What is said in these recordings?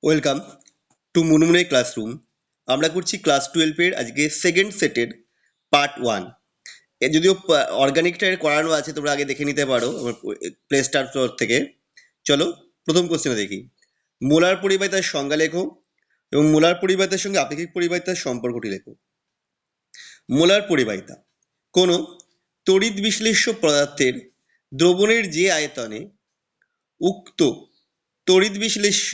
Welcome to মুনমুনে classroom. আমরা করছি class 12-এর আজকে সেকেন্ড সেটের পার্ট 1। যদিও অর্গানিকটা করানো আছে, তোমরা আগে দেখে নিতে পারো আমার প্লে স্টোর থেকে। চলো প্রথম কোশ্চেনে দেখি। মোলার পরিবাহিতার সংজ্ঞা লেখো এবং মোলার পরিবাহিতার সঙ্গে আপেক্ষিক পরিবাহিতার সম্পর্কটি লেখো। মোলার পরিবাহিতা কোনো তড়িৎ বিশ্লেষ্য পদার্থের দ্রবণের যে আয়তনে উক্ত তড়িৎ বিশ্লেষ্য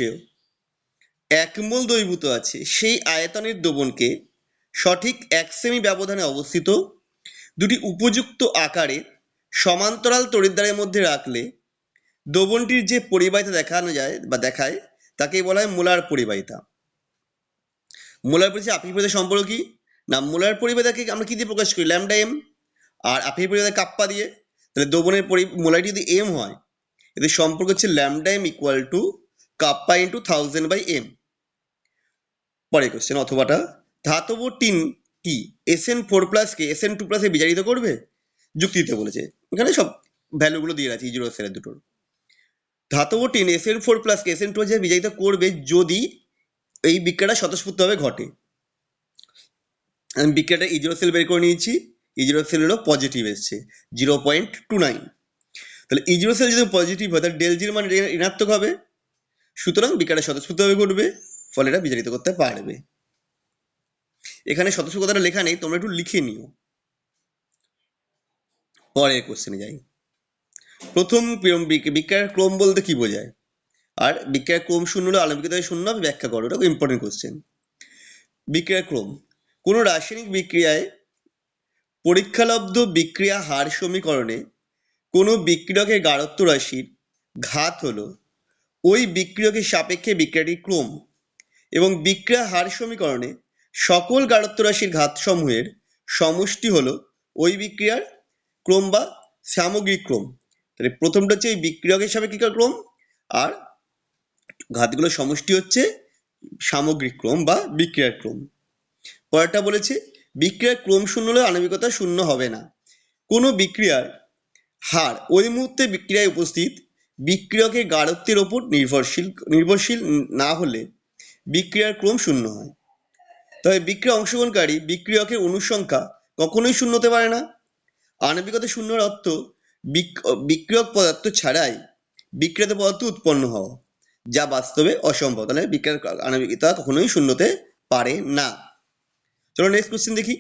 1 মোল দ্রবীভূত আছে সেই আয়তনের দ্রবণকে সঠিক 1 সেমি ব্যবধানে অবস্থিত দুটি উপযুক্ত আকারে সমান্তরাল তড়িৎদ্বারের মধ্যে রাখলে দ্রবণটির যে পরিবাহিতা দেখানো যায় বা দেখায় তাকে বলা হয় মোলার পরিবাহিতা। মোলার পরিবাহিতা আপেক্ষিক পরিবাহিতার সম্পর্ক কি না? মোলার পরিবাহিতাকে আমরা কি দিয়ে প্রকাশ করি? Lambda M. আর আপেক্ষিক পরিবাহিতা কাপ্পা দিয়ে। তাহলে দ্রবণের মোলারিটি যদি এম হয়, এদের সম্পর্ক হচ্ছে lambda M equal to kappa into 1000/m। পরে কোশ্চেন অথবাটা ধাতব টিন কি Sn4+ কে Sn2+ এ বিজারিত করবে? যুক্তি দিতে বলেছে। এখানে সব ভ্যালুগুলো দিয়ে আছে ইজিরো সেলের দুটোর। ধাতব টিন Sn4+ কে Sn2+ এ বিজারিত করবে যদি এই বিক্রিয়াটা স্বতঃস্ফূর্তভাবে ঘটে। আমি বিক্রিয়াটা ইজিরো সেল বের করে নিয়েছি। ইজিরো সেল হলো পজিটিভ এসছে 0.29। তাহলে ইজিরো সেল যদি পজিটিভ হয় তাহলে ডেল জির মান ঋণাত্মক হবে, সুতরাং বিক্রিয়াটা স্বতঃস্ফূর্তভাবে ঘটবে, ফলে এটা বিজারিত করতে পারবে। এখানে সদস্য কথাটা লেখা নেই, তোমরা একটু লিখে নিও। পরের কোশ্চেনে যাই। প্রথম বিক্রিয়ার ক্রম বলতে কি বোঝায়? আর বিক্রিয়ার ক্রম শূন্য হলে আলম্বিকতায় শূন্য হবে, ব্যাখ্যা করো। এটা ইম্পর্টেন্ট কোশ্চেন। বিক্রিয়ার ক্রম কোনো রাসায়নিক বিক্রিয়ায় পরীক্ষালব্ধ বিক্রিয়া হার সমীকরণে কোনো বিক্রিয়কের গাঢ়ত্ব রাশির ঘাত হলো ওই বিক্রিয়কের সাপেক্ষে বিক্রিয়াটির ক্রম, এবং বিক্রিয়া হার সমীকরণে সকল গাঢ়ত্ব রাশির ঘাত সমূহের সমষ্টি হলো ওই বিক্রিয়ার ক্রম বা সামগ্রিক ক্রম। তাহলে প্রথমটা হচ্ছে এই বিক্রিয়কের সাপেক্ষে ক্রম, আর ঘাতগুলোর সমষ্টি হচ্ছে সামগ্রিক ক্রম বা বিক্রিয়ার ক্রম। পরেরটা বলেছে বিক্রিয়ার ক্রম শূন্য হলে আণবিকতা শূন্য হবে না। কোনো বিক্রিয়ার হার ওই মুহূর্তে বিক্রিয়ায় উপস্থিত বিক্রিয়কের গাঢ়ত্বের ওপর নির্ভরশীল না হলে বিক্রিয়ার ক্রম শূন্য হয়। তবে বিক্রিয়া অংশগ্রহণকারী বিক্রিয়কের অনুসংখ্যা কখনোই শূন্য হতে পারে না। আণবিকতা শূন্যর অর্থ বিক্রিয়ক পদার্থ ছাড়াই বিক্রিয়ত পদার্থ উৎপন্ন হওয়া, যা বাস্তবে অসম্ভব। তাহলে বিক্রিয়ার আণবিকতা কখনোই শূন্য হতে পারে না। চলো নেক্সট কোশ্চেন দেখি।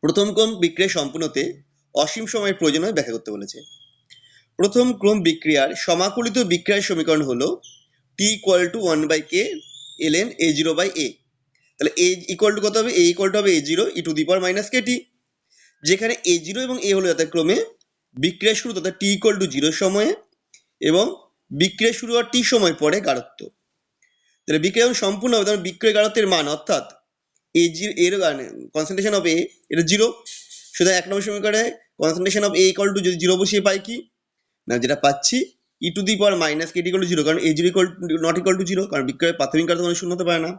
প্রথম ক্রম বিক্রিয়া সম্পূর্ণতে অসীম সময়ের প্রয়োজন হয় ব্যাখ্যা করতে বলেছে। প্রথম ক্রম বিক্রিয়ার সমাকলিত বিক্রিয়ার সমীকরণ হলো T = 1/k ln A0/a। তাহলে A ইকুয়াল টু কত হবে? A ইকুয়াল টু হবে A0 e⁻ kt, যেখানে A0 এবং A হলো যথাক্রমে বিক্রিয়া শুরু তথা T = 0 সময়ে এবং বিক্রিয়া শুরু হওয়ার T সময় পরে গাঢ়ত্ব। তাহলে বিক্রিয়া সম্পূর্ণ হবে তখন বিক্রিয়া গাঢ়ত্বের মান অর্থাৎ এর কনসেন্ট্রেশন অফ A এটা 0। সুতরাং 1 নম্বর সমীকরণে কনসেন্ট্রেশন অফ A = যদি 0 বসিয়ে পাই কি না, যেটা পাচ্ছি e⁻ kt = 0, কারণ A0 ≠ 0, কারণ বিক্রিয়ার প্রাথমিক গাঢ়ত্ব শূন্য হতে পারে না।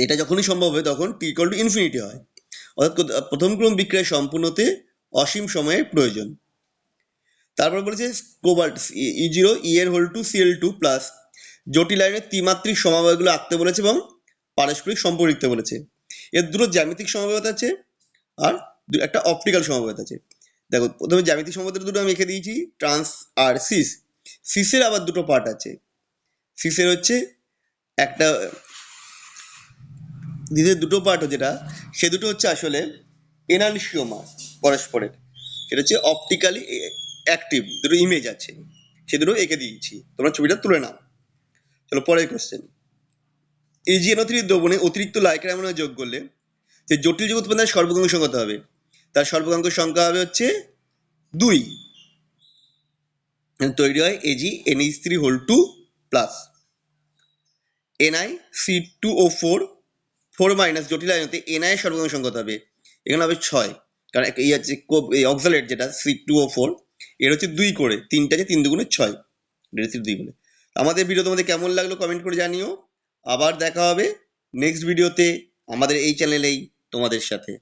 এটা যখনই সম্ভব হয় তখন T = ইনফিনিটি হয়। অর্থাৎ প্রথম ক্রম বিক্রিয়া সম্পূর্ণতে অসীম সময়ের প্রয়োজন। তারপর বলেছে কোবাল্ট E0 Er2Cl2+ জটিল আয়নের ত্রিমাত্রিক সমবায়গুলো আঁকতে বলেছে এবং পারস্পরিক সম্পর্ক লিখতে বলেছে। এর দুটো জ্যামিতিক সমবায়তা আছে আর একটা অপটিক্যাল সমবায়তা আছে। দেখো প্রথমে জ্যামিতিক সমবায়তা দুটো আমি এঁকে দিয়েছি, ট্রান্স আর সিস। সিসের আবার দুটো পার্ট আছে। সিসের হচ্ছে একটা দ্বিতীয় দুটো পার্ট যেটা, সে দুটো হচ্ছে আসলে এনানসিওমার পরস্পরের। সেটা হচ্ছে অপটিক্যালি অ্যাক্টিভ দুটো ইমেজ আছে, সে দুটো এঁকে দিয়েছি, তোমরা ছবিটা তুলে নাও। চলো পরের কোশ্চেন। AgNO3 দ্রবণে অতিরিক্ত লাইকার অ্যামোনিয়া যোগ করলে যে জটিল যৌগ উৎপাদনের সর্বগাঙ্গ সংখ্যা কত হবে? তার সর্বগাঙ্গ সংখ্যা হবে হচ্ছে 2। তৈরি হয় AgNH3+, NiC2O4 4- জটিল আয়নতে Na এর সর্বগাঙ্গ সংখ্যা কত হবে? এখানে হবে 6, কারণ এই হচ্ছে অক্সালেট যেটা C2O4 এর হচ্ছে 2 করে, 3টা আছে 3 দুগুণে 6, 2 বলে। আমাদের ভিডিও তোমাদের কেমন লাগলো কমেন্ট করে জানিও। আবার দেখা হবে নেক্সট ভিডিওতে আমাদের এই চ্যানেলেই তোমাদের সাথে।